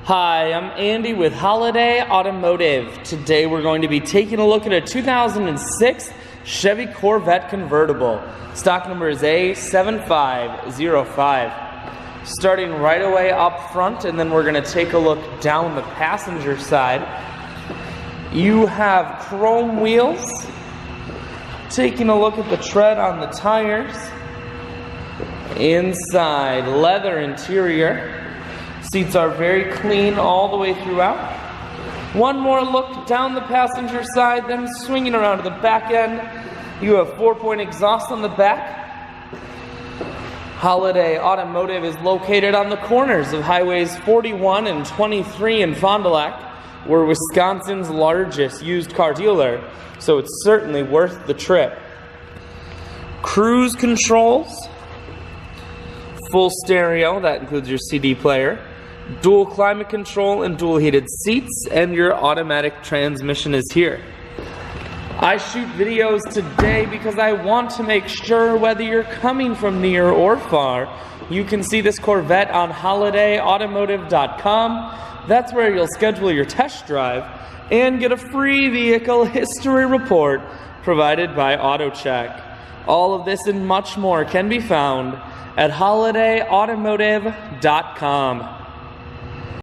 Hi, I'm Andy with Holiday Automotive. Today we're going to be taking a look at a 2006 Chevy Corvette Convertible. Stock number is A7505. Starting right away up front, and then we're going to take a look down the passenger side. You have chrome wheels. Taking a look at the tread on the tires. Inside, leather interior. Seats are very clean all the way throughout. One more look down the passenger side, then swinging around to the back end. You have 4-point exhaust on the back. Holiday Automotive is located on the corners of Highways 41 and 23 in Fond du Lac. We're Wisconsin's largest used car dealer, so it's certainly worth the trip. Cruise controls, full stereo, that includes your CD player, dual climate control and dual heated seats, and your automatic transmission is here. I shoot videos today because I want to make sure whether you're coming from near or far, you can see this Corvette on holidayautomotive.com. That's where you'll schedule your test drive and get a free vehicle history report provided by AutoCheck. All of this and much more can be found at holidayautomotive.com.